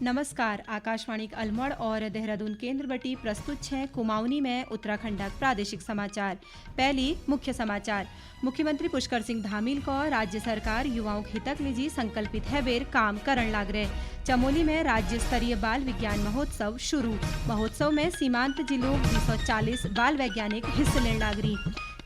नमस्कार। आकाशवाणी अलमोड़ और देहरादून केंद्र बटी प्रस्तुत है कुमाऊनी में उत्तराखंड प्रादेशिक समाचार। पहली मुख्य समाचार। मुख्यमंत्री पुष्कर सिंह धामील को राज्य सरकार युवाओं हितक लिजी संकल्पित है बेर काम करण लाग रहे। चमोली में राज्य स्तरीय बाल विज्ञान महोत्सव शुरू। महोत्सव में सीमांत जिलों 240 बाल वैज्ञानिक हिस्से लेने लाग रही।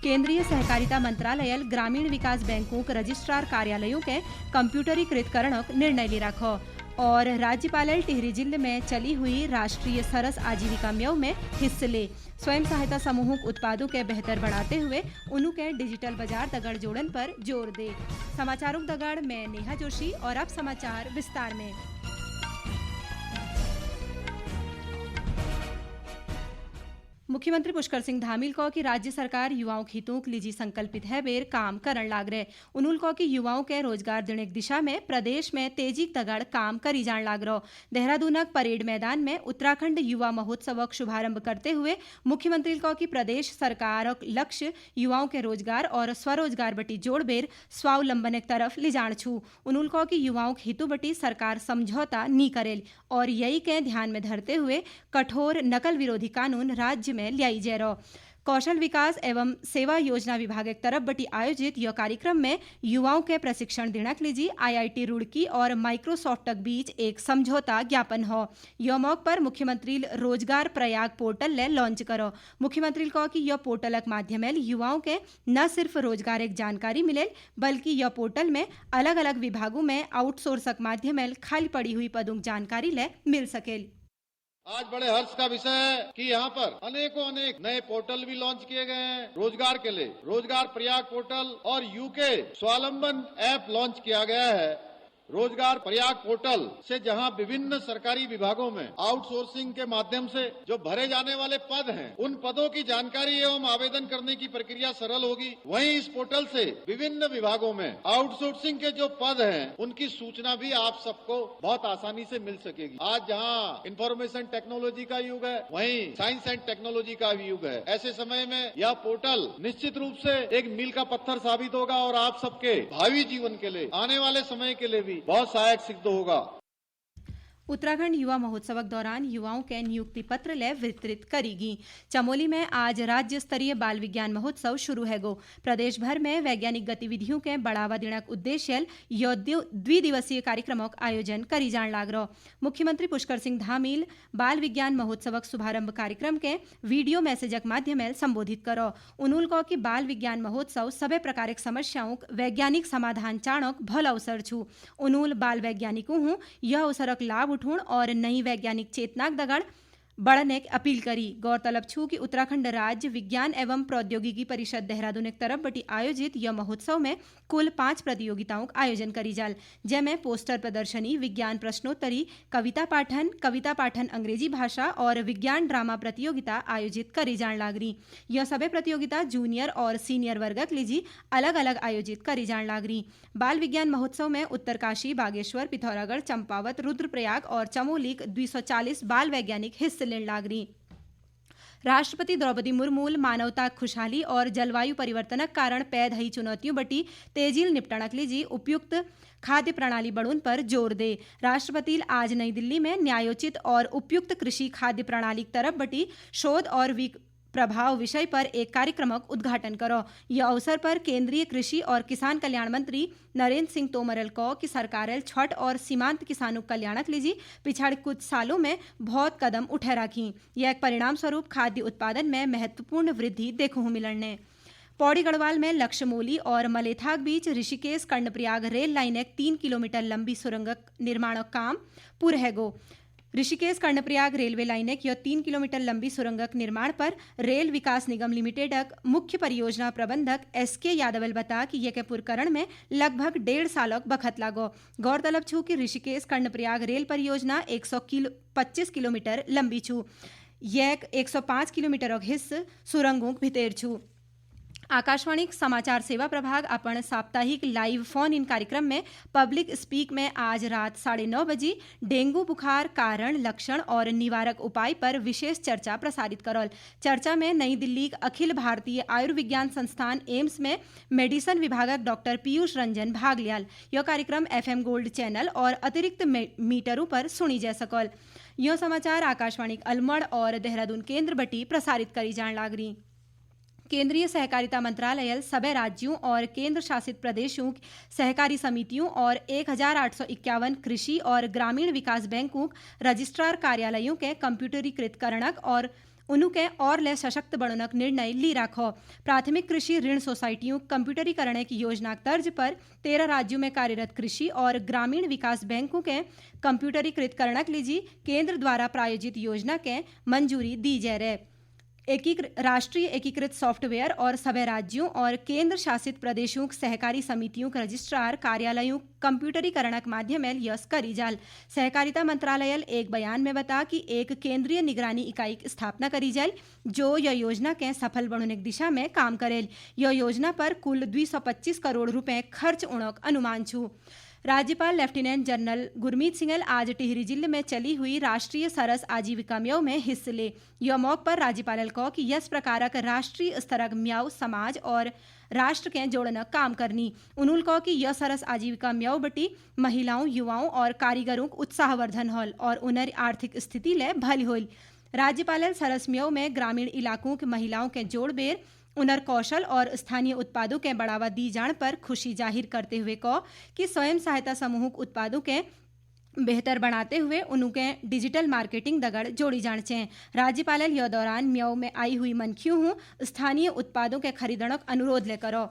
केंद्रीय सहकारिता मंत्रालय ग्रामीण विकास बैंकों के रजिस्ट्रार कार्यालयों के कंप्यूटरीकृतकरण निर्णय ले रखो। और राज्यपाल टिहरी जिले में चली हुई राष्ट्रीय सरस आजीविका मेव में हिस्से ले। स्वयं सहायता समूहों के उत्पादों के बेहतर बढ़ाते हुए उन्हों के डिजिटल बाजार दगड़ जोड़न पर जोर दे। समाचारों दगड़ में नेहा जोशी और अब समाचार विस्तार में। मुख्यमंत्री पुष्कर सिंह धामील को कि राज्य सरकार युवाओं के हितों के लिए संकल्पित है बेर काम करण लाग रहे। उन्होंने कहा कि युवाओं के रोजगार देने की दिशा में प्रदेश में तेजी तगड़ काम करी जान लाग रहो। देहरादून परेड मैदान में उत्तराखंड युवा महोत्सव का शुभारंभ करते हुए मुख्यमंत्री कहा कि प्रदेश सरकार लक्ष्य युवाओं के रोजगार और स्वरोजगार बटी जोड़ बेर स्वावलंबन की तरफ ले जान छू। उन्होंने कहा कि युवाओं के हितों बटी सरकार समझौता नहीं करेल और यही के ध्यान में धरते हुए कठोर नकल विरोधी कानून राज्य में लियाई जा रहा। कौशल विकास एवं सेवा योजना विभाग एक तरफ बटी आयोजित यह कार्यक्रम में युवाओं के प्रशिक्षण देने के लिए IIT रुड़की और माइक्रोसॉफ्ट के बीच एक समझौता ज्ञापन हो। यह मौके पर मुख्यमंत्री रोजगार प्रयाग पोर्टल ले लॉन्च करो। मुख्यमंत्री कहा कि यह पोर्टल के माध्यम युवाओं के न सिर्फ रोजगार एक जानकारी मिले बल्कि यह पोर्टल में अलग अलग विभागों में आउटसोर्स के माध्यम खाली पड़ी हुई पदों की जानकारी ले मिल सके। आज बड़े हर्ष का विषय है कि यहाँ पर अनेक नए पोर्टल भी लॉन्च किए गए हैं रोजगार के लिए। रोजगार प्रयाग पोर्टल और यूके स्वावलंबन ऐप लॉन्च किया गया है। रोजगार प्रयाग पोर्टल से जहां विभिन्न सरकारी विभागों में आउटसोर्सिंग के माध्यम से जो भरे जाने वाले पद हैं, उन पदों की जानकारी एवं आवेदन करने की प्रक्रिया सरल होगी। वहीं इस पोर्टल से विभिन्न विभागों में आउटसोर्सिंग के जो पद हैं, उनकी सूचना भी आप सबको बहुत आसानी से मिल सकेगी। आज जहां इंफॉर्मेशन टेक्नोलॉजी का युग है, वहीं साइंस एंड टेक्नोलॉजी का भी युग है। ऐसे समय में यह पोर्टल निश्चित रूप से एक मील का पत्थर साबित होगा और आप सबके भावी जीवन के लिए, आने वाले समय के लिए भी बहुत सहायक सिद्ध होगा। उत्तराखंड युवा महोत्सव के दौरान युवाओं के नियुक्ति पत्र ले वितरित करेगी। चमोली में आज राज्य स्तरीय बाल विज्ञान महोत्सव शुरू है गो। प्रदेश भर में वैज्ञानिक गतिविधियों के बढ़ावा देने के उद्देश्य यह द्विदिवसीय कार्यक्रमों का आयोजन करी जान लाग रहा। मुख्यमंत्री पुष्कर सिंह धामील बाल विज्ञान महोत्सव के शुभारंभ कार्यक्रम के वीडियो मैसेज के माध्यम संबोधित करो। उन्होंने कहा कि बाल विज्ञान महोत्सव सभी प्रकार की समस्याओं वैज्ञानिक समाधान चाणक भल अवसर छू। उन्होंने बाल वैज्ञानिकों हूँ यह अवसर लाभ उठून और नई वैज्ञानिक चेतना दगड़ बढ़ने की अपील करी। गौरतलब छू कि उत्तराखंड राज्य विज्ञान एवं प्रौद्योगिकी परिषद देहरादून एक तरफ बटी आयोजित यह महोत्सव में कुल 5 प्रतियोगिताओं का आयोजन करी जाल, जैमें पोस्टर प्रदर्शनी, विज्ञान प्रश्नोत्तरी, कविता पाठन अंग्रेजी भाषा और विज्ञान ड्रामा प्रतियोगिता आयोजित करी जान लागरी। यह सभी प्रतियोगिता जूनियर और सीनियर वर्ग के लिए अलग अलग आयोजित करी जान लागरी। बाल विज्ञान महोत्सव में उत्तरकाशी, बागेश्वर, पिथौरागढ़, चंपावत, रुद्रप्रयाग और चमोली 240 बाल वैज्ञानिक हिस्से लेने लाग रही। राष्ट्रपति द्रौपदी मुर्मू मानवता खुशहाली और जलवायु परिवर्तन के कारण पैदा हुई चुनौतियों बटी तेजील निपटने के लिए उपयुक्त खाद्य प्रणाली बढ़ाने पर जोर दे। राष्ट्रपति आज नई दिल्ली में न्यायोचित और उपयुक्त कृषि खाद्य प्रणाली की तरफ बटी शोध और प्रभाव विषय पर एक कार्यक्रम का उद्घाटन करो। यह अवसर पर केंद्रीय कृषि और किसान कल्याण मंत्री नरेंद्र सिंह तोमर को कि सरकार छठ और सीमांत किसानों कल्याण के लिए पिछड़े कुछ सालों में बहुत कदम उठे रखी। यह एक परिणाम स्वरूप खाद्य उत्पादन में महत्वपूर्ण वृद्धि देखने मिलने। पौड़ी गढ़वाल में लक्ष्यमोली और मलेथा के बीच ऋषिकेश कर्णप्रयाग रेल लाइन एक 3 किलोमीटर लंबी सुरंग निर्माण काम पूरा है गो। ऋषिकेश कर्णप्रयाग रेलवे लाइन की 3 किलोमीटर लंबी सुरंग निर्माण पर रेल विकास निगम लिमिटेड मुख्य परियोजना प्रबंधक SK यादव बता कि यह के पुरकरण में लगभग 1.5 साल बखत लागो। गौरतलब छू कि ऋषिकेश कर्णप्रयाग रेल परियोजना 125 किलोमीटर लंबी छू। यह 105 किलोमीटर हिस्स सुरंगों भीतर छू। आकाशवाणी समाचार सेवा प्रभाग अपन साप्ताहिक लाइव फोन इन कार्यक्रम में पब्लिक स्पीक में आज रात 9:30 बजे डेंगू बुखार कारण लक्षण और निवारक उपाय पर विशेष चर्चा प्रसारित करल। चर्चा में नई दिल्ली अखिल भारतीय आयुर्विज्ञान संस्थान एम्स में मेडिसिन विभागक डॉक्टर पीयूष रंजन भाग लियाल। यह कार्यक्रम FM गोल्ड चैनल और अतिरिक्त मीटरों पर सुनी जा सकल। यह समाचार आकाशवाणी अलमड़ और देहरादून केंद्र बटी प्रसारित करी जान लागरी। केंद्रीय सहकारिता मंत्रालय सभी राज्यों और केंद्र शासित प्रदेशों सहकारी समितियों और 1851 कृषि और ग्रामीण विकास बैंकों रजिस्ट्रार कार्यालयों के कंप्यूटरीकृत करणक और उनके और ले सशक्त बननक निर्णय ली रखो। प्राथमिक कृषि ऋण सोसाइटियों कंप्यूटरीकरण की योजना तर्ज पर 13 राज्यों में कार्यरत कृषि और ग्रामीण विकास बैंकों के कंप्यूटरीकृत करणक लीजी केंद्र द्वारा प्रायोजित योजना के मंजूरी दी जा रही। राष्ट्रीय एकीकृत सॉफ्टवेयर और सभी राज्यों और केंद्र शासित प्रदेशों सहकारी समितियों के रजिस्ट्रार कार्यालयों कंप्यूटरीकरण के माध्यम यस करी जाल। सहकारिता मंत्रालय एक बयान में बता कि एक केंद्रीय निगरानी इकाई की स्थापना करी जाए जो यह योजना के सफल बनने की दिशा में काम करेल। यह योजना पर कुल 225 करोड़ रुपए खर्च उणक अनुमान छू। राज्यपाल लेफ्टिनेंट जनरल गुरमीत सिंघल आज टिहरी जिले में चली हुई राष्ट्रीय सरस आजीविका म्याऊ में हिस्से ले। यह मौके पर राज्यपाल को कि यस प्रकार राष्ट्रीय स्तर म्याऊ समाज और राष्ट्र के जोड़न काम करनी। उन्होंने कहा कि यह सरस आजीविका म्याऊ बटी महिलाओं युवाओं और कारीगरों को उत्साहवर्धन होल और उन्हें आर्थिक स्थिति ले भली होल। राज्यपाल सरस म्याऊ में ग्रामीण इलाकों के महिलाओं के जोड़बेर उनर कौशल और स्थानीय उत्पादों के बढ़ावा दी जाने पर खुशी जाहिर करते हुए कहा कि स्वयं सहायता समूह उत्पादों के बेहतर बनाते हुए उनके डिजिटल मार्केटिंग दगड़ जोड़ी जान चाहिए। राज्यपाल यह दौरान म्याऊ में आई हुई मनखियों हूँ स्थानीय उत्पादों के खरीदनक अनुरोध ले करो।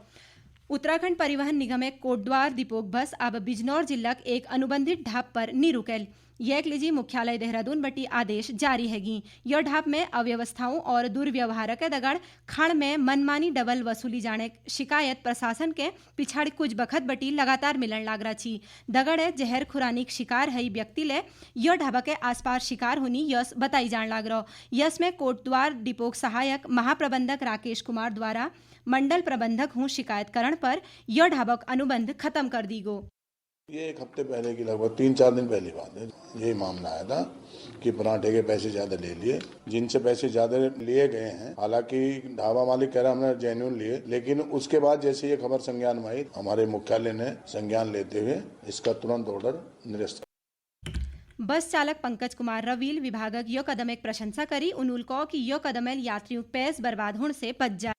उत्तराखंड परिवहन निगम एक कोटद्वार दीपोक बस अब बिजनौर जिला एक अनुबंधित ढाब पर नी रुकेल। यह लीजी मुख्यालय देहरादून बटी आदेश जारी हैगी। यह ढाब में अव्यवस्थाओं और दुर्व्यवहार के दगड़ खण में मनमानी डबल वसूली जाने शिकायत प्रशासन के पिछाड़ी कुछ बखत बटी लगातार मिलन लाग छी। दगड़ जहर खुरानी शिकार है व्यक्ति ले यह ढाबा के आसपास शिकार होनी यस बताई जान लाग रहा। यस में कोटद्वार डिपोक सहायक महाप्रबंधक राकेश कुमार द्वारा मंडल प्रबंधक हूँ शिकायत करण पर यह ढाबक अनुबंध खत्म कर दी गो। ये एक हफ्ते पहले की लगभग 3-4 दिन पहली बात है। यही मामला आया था कि पराठे के पैसे ज्यादा ले लिए, जिनसे पैसे ज्यादा लिए गए हैं। हालांकि ढाबा मालिक कह रहा हमने जेन्युइन लिए, लेकिन उसके बाद जैसे ये खबर संज्ञान में आई हमारे मुख्यालय ने संज्ञान लेते हुए इसका तुरंत ऑर्डर निरस्त। बस चालक पंकज कुमार रवील विभागक यह कदम एक प्रशंसा करी। उन्होंने कहा कि यह कदम यात्रियों पैस बर्बाद होने से बच जाए।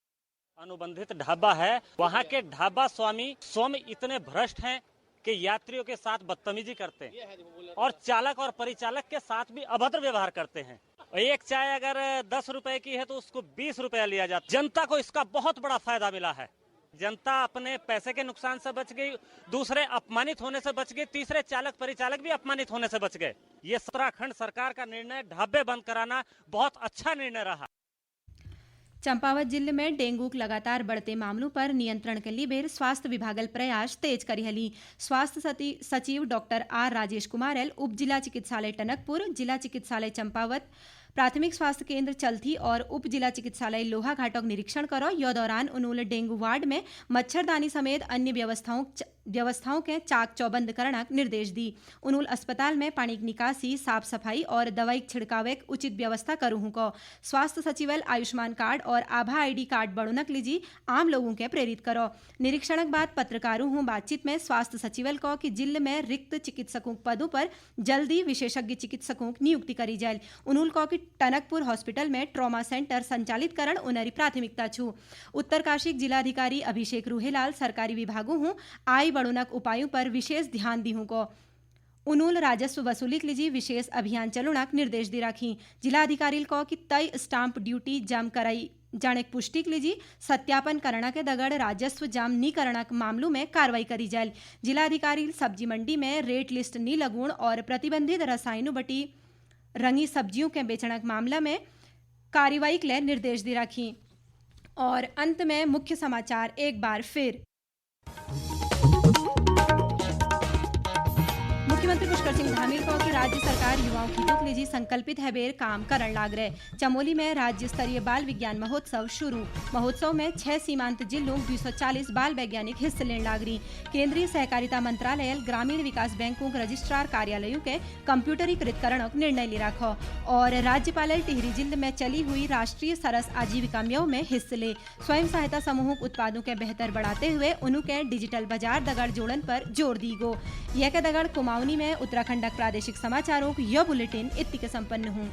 अनुबंधित ढाबा है, वहाँ के ढाबा स्वामी स्वयं इतने भ्रष्ट हैं कि यात्रियों के साथ बदतमीजी करते हैं और चालक और परिचालक के साथ भी अभद्र व्यवहार करते हैं। एक चाय अगर 10 रुपए की है तो उसको 20 रुपया लिया जाता। जनता को इसका बहुत बड़ा फायदा मिला है। जनता अपने पैसे के नुकसान से बच गई, दूसरे अपमानित होने से बच गए, तीसरे चालक परिचालक भी अपमानित होने से बच गए। ये उत्तराखंड सरकार का निर्णय ढाबे बंद कराना बहुत अच्छा निर्णय रहा। चंपावत जिले में डेंगू के लगातार बढ़ते मामलों पर नियंत्रण के लिए बेर स्वास्थ्य विभाग प्रयास तेज करी हली। स्वास्थ्य सचिव डॉक्टर आर राजेश कुमार उप जिला चिकित्सालय टनकपुर, जिला चिकित्सालय चंपावत, प्राथमिक स्वास्थ्य केंद्र चलथी और उप जिला चिकित्सालय लोहा घाटों का निरीक्षण करो। यह दौरान उन्होंने डेंगू वार्ड में मच्छरदानी समेत अन्य व्यवस्थाओं के चाक चौबंद करने निर्देश दी। उन्होंने अस्पताल में पानी की निकासी, साफ सफाई और दवाई छिड़कावे उचित व्यवस्था करूँ को। स्वास्थ्य सचिवालय आयुष्मान कार्ड और आभा ID कार्ड बढ़ोनक लीजी आम लोगों के प्रेरित करो। निरीक्षण के बाद पत्रकारों हूँ बातचीत में स्वास्थ्य सचिवालय को कि जिले में रिक्त चिकित्सकों पदों पर जल्दी विशेषज्ञ चिकित्सकों की नियुक्ति करी जाए। उन्होंने कहा कि टनकपुर हॉस्पिटल में ट्रॉमा सेंटर संचालित करण उनरी प्राथमिकता छू। उत्तरकाशी जिलाधिकारी अभिषेक रूहेलाल सरकारी विभागों हूँ आय बढ़ोनक उपायों पर विशेष ध्यान दी हूँ को। उन्होंने राजस्व वसूली के लिए विशेष अभियान चलाने निर्देश दी रखी। जिलाधिकारी को कि तय स्टाम्प ड्यूटी जम कराई जाने की पुष्टि के लिए सत्यापन करना के दगड़ राजस्व जाम नी करना के मामलों में कार्रवाई करी जाए। जिलाधिकारी सब्जी मंडी में रेट लिस्ट नी लगुण और प्रतिबंधित रसायनों बटी रंगी सब्जियों के बेचने के मामला में कार्रवाई के लिए निर्देश दी रखी। और अंत में मुख्य समाचार एक बार फिर। मुख्यमंत्री भास्कर सिंह धामील को कि राज्य सरकार युवाओं की दुख लीजी संकल्पित है बेर काम करण लाग रहे। चमोली में राज्य स्तरीय बाल विज्ञान महोत्सव शुरू। महोत्सव में 6 सीमांत जिलों 240 बाल वैज्ञानिक हिस्से लेने लाग रही। केंद्रीय सहकारिता मंत्रालय ग्रामीण विकास बैंकों के रजिस्ट्रार कार्यालयों के कंप्यूटरीकृत करण निर्णय ले रखो और राज्यपाल टिहरी जिले में चली हुई राष्ट्रीय सरस आजीविका मेव में हिस्से ले। स्वयं सहायता समूह उत्पादों के बेहतर बढ़ाते हुए उनके डिजिटल बाजार दगड़ जोड़न पर जोर दी गो। यह के दगड़ कुमाऊनी में उत्तराखंड प्रादेशिक समाचारों यह बुलेटिन इत्ती के संपन्न हूँ।